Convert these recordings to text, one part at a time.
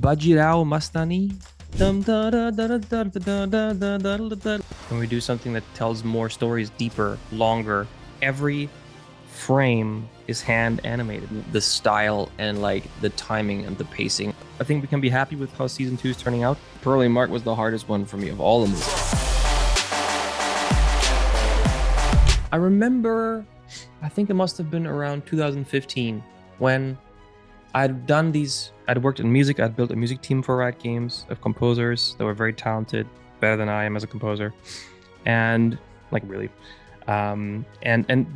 Bajirao Mastani. When we do something that tells more stories, deeper, longer, every frame is hand animated. The style and like the timing and the pacing. I think we can be happy with how season 2 is turning out. Probably Mark was the hardest one for me of all of them. I remember, I think it must have been around 2015 when I'd worked in music. I'd built a music team for Riot Games of composers that were very talented, better than I am as a composer. And like really. And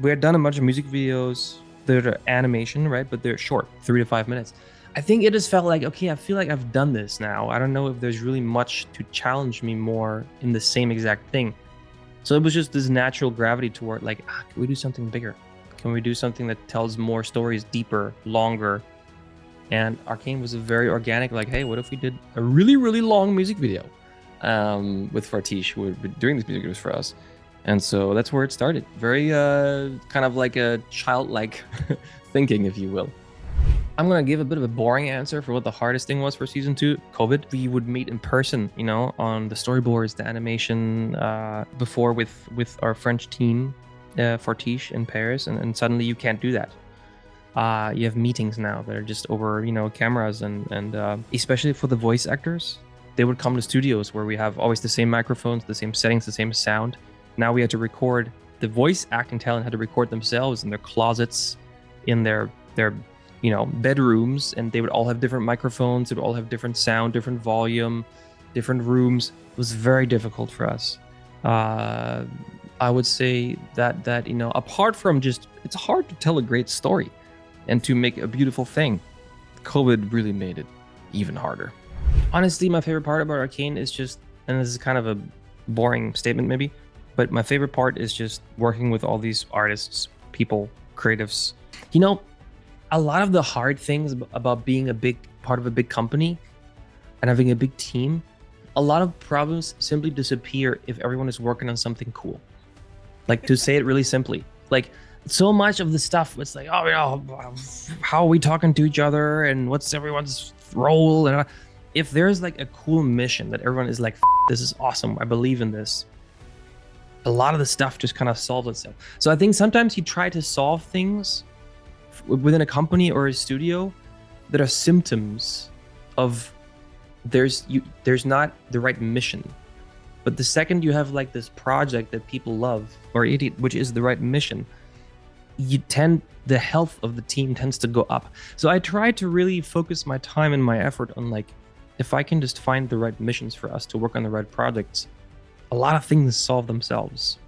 we had done a bunch of music videos that are animation, right? But they're short, 3 to 5 minutes. I think it just felt like, okay, I feel like I've done this now. I don't know if there's really much to challenge me more in the same exact thing. So it was just this natural gravity toward like, can we do something bigger? Can we do something that tells more stories, deeper, longer? And Arcane was a very organic, like, hey, what if we did a really, really long music video with Fartish, who would be doing these music videos for us. And so that's where it started. Very kind of like a childlike thinking, if you will. I'm going to give a bit of a boring answer for what the hardest thing was for season 2, COVID. We would meet in person, you know, on the storyboards, the animation before with our French team, Fartish in Paris. And suddenly you can't do that. You have meetings now that are just over, you know, cameras and especially for the voice actors, they would come to studios where we have always the same microphones, the same settings, the same sound. Now we had to record, the voice acting talent had to record themselves in their closets, in their you know, bedrooms, and they would all have different microphones, they would all have different sound, different volume, different rooms. It was very difficult for us. I would say that you know, apart from just, it's hard to tell a great story and to make a beautiful thing. COVID really made it even harder. Honestly, my favorite part about Arcane is just, and this is kind of a boring statement maybe, but my favorite part is just working with all these artists, people, creatives. You know, a lot of the hard things about being a big part of a big company and having a big team, a lot of problems simply disappear if everyone is working on something cool. Like, to say it really simply, like so much of the stuff, it's like, oh, you know, how are we talking to each other and what's everyone's role? And if there's like a cool mission that everyone is like, this is awesome, I believe in this, a lot of the stuff just kind of solves itself. So I think sometimes you try to solve things within a company or a studio that are symptoms of there's not the right mission. But the second you have like this project that people love, or which is the right mission, the health of the team tends to go up. So I try to really focus my time and my effort on like, if I can just find the right missions for us to work on the right projects, a lot of things solve themselves.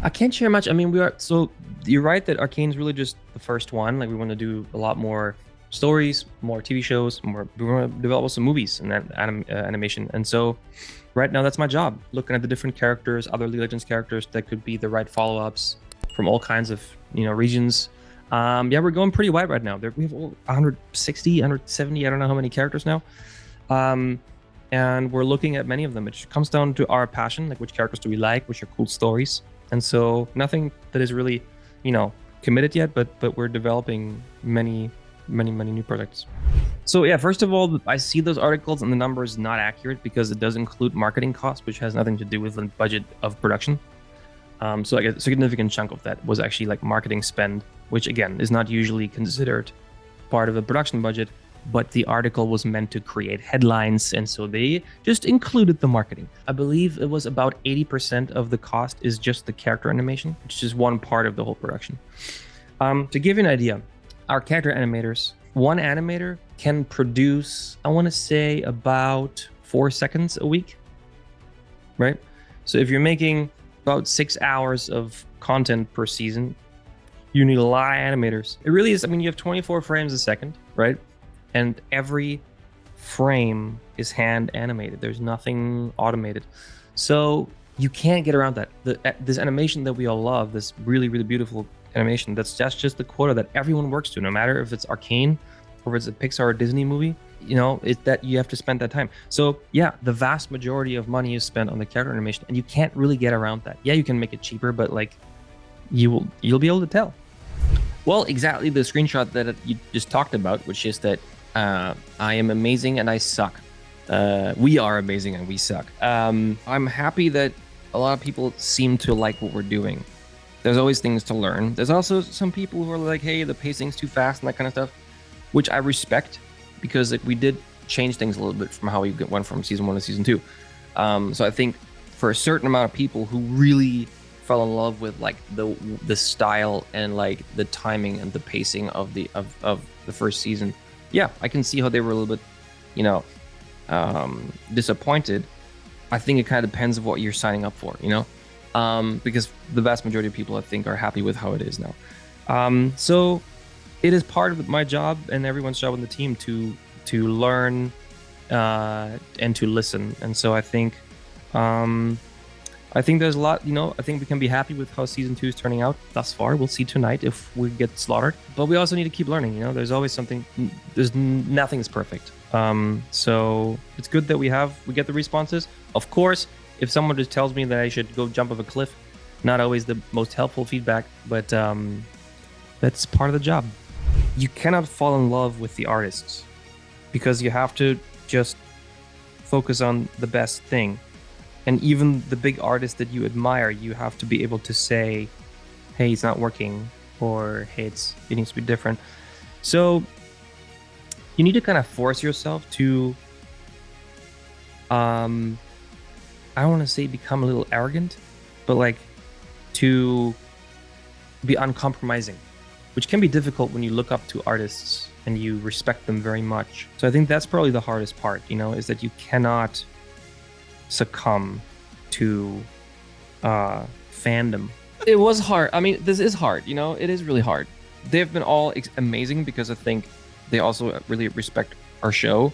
I can't share much. I mean, so you're right that Arcane's really just the first one. Like, we want to do a lot more stories, more TV shows, we want to develop some movies and that animation. And so right now that's my job, looking at the different characters, other League of Legends characters that could be the right follow-ups from all kinds of, you know, regions. Yeah, we're going pretty wide right now. We have 160, 170, I don't know how many characters now. And we're looking at many of them. It comes down to our passion, like which characters do we like, which are cool stories. And so nothing that is really, you know, committed yet, but we're developing many new projects. So yeah, first of all, I see those articles and the number is not accurate because it does include marketing costs, which has nothing to do with the budget of production. So like a significant chunk of that was actually like marketing spend, which again is not usually considered part of the production budget, but the article was meant to create headlines, and so they just included the marketing. I believe it was about 80% of the cost is just the character animation, which is one part of the whole production. To give you an idea, our character animators, one animator can produce, I want to say, about 4 seconds a week, right? So if you're making about 6 hours of content per season, you need a lot of animators. It really is, I mean, you have 24 frames a second, right? And every frame is hand animated. There's nothing automated. So you can't get around that. This animation that we all love, this really, really beautiful animation, that's just the quota that everyone works to, no matter if it's Arcane or if it's a Pixar or Disney movie, you know, it's that you have to spend that time. So yeah, the vast majority of money is spent on the character animation, and you can't really get around that. Yeah, you can make it cheaper, but like you'll be able to tell. Well, exactly the screenshot that you just talked about, which is that I am amazing and I suck. We are amazing and we suck. I'm happy that a lot of people seem to like what we're doing. There's always things to learn. There's also some people who are like, hey, the pacing's too fast and that kind of stuff, which I respect, because like we did change things a little bit from how we went from season 1 to season 2. So I think for a certain amount of people who really fell in love with like the style and like the timing and the pacing of the first season, yeah, I can see how they were a little bit, disappointed. I think it kind of depends on what you're signing up for, because the vast majority of people, I think, are happy with how it is now. So it is part of my job and everyone's job on the team to learn and to listen. And so I think there's a lot, I think we can be happy with how season 2 is turning out thus far. We'll see tonight if we get slaughtered, but we also need to keep learning. There's always something. Nothing is perfect. So it's good that we get the responses. Of course, if someone just tells me that I should go jump off a cliff, not always the most helpful feedback, but that's part of the job. You cannot fall in love with the artists, because you have to just focus on the best thing. And even the big artists that you admire, you have to be able to say, hey, it's not working, or hey, it needs to be different. So you need to kind of force yourself to, I don't want to say become a little arrogant, but like to be uncompromising, which can be difficult when you look up to artists and you respect them very much. So I think that's probably the hardest part, is that you cannot succumb to fandom. It was hard. I mean, this is hard, it is really hard. They've been all amazing because I think they also really respect our show.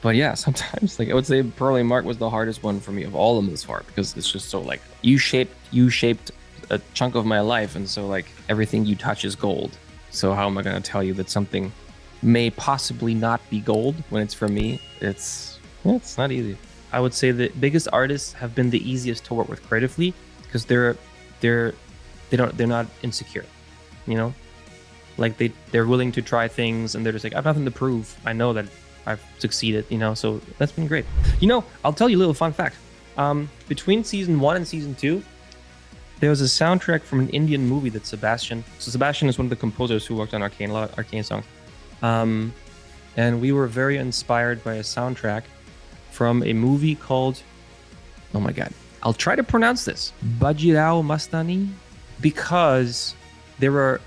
But yeah, sometimes like I would say probably Mark was the hardest one for me of all of them this far, because it's just so like you shaped a chunk of my life, and so like everything you touch is gold. So how am I going to tell you that something may possibly not be gold when it's for me? It's not easy. I would say the biggest artists have been the easiest to work with creatively, because they're not insecure, like they're willing to try things, and they're just like, I have nothing to prove. I know that I've succeeded, so that's been great. I'll tell you a little fun fact. Between season 1 and season 2, there was a soundtrack from an Indian movie that Sebastian is one of the composers who worked on Arcane, a lot of Arcane songs. And we were very inspired by a soundtrack from a movie called, oh my God, I'll try to pronounce this, Bajirao Mastani, because there were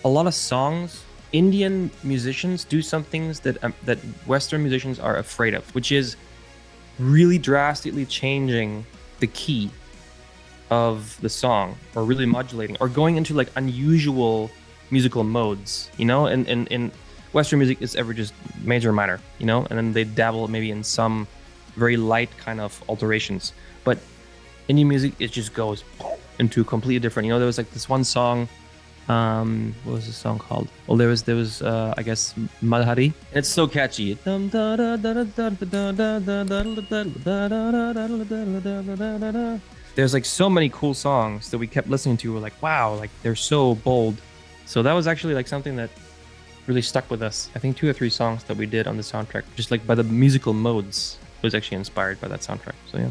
a lot of songs. Indian musicians do some things that Western musicians are afraid of, which is really drastically changing the key of the song, or really modulating, or going into like unusual musical modes, and in Western music it's ever just major or minor, and then they dabble maybe in some very light kind of alterations. But Indian music, it just goes into completely different. There was like this one song, what was the song called? Well, there was I guess Malhari. It's so catchy. There's like so many cool songs that we kept listening to. We're like, wow, like they're so bold. So that was actually like something that really stuck with us. I think 2 or 3 songs that we did on the soundtrack, just like by the musical modes, was actually inspired by that soundtrack. So yeah.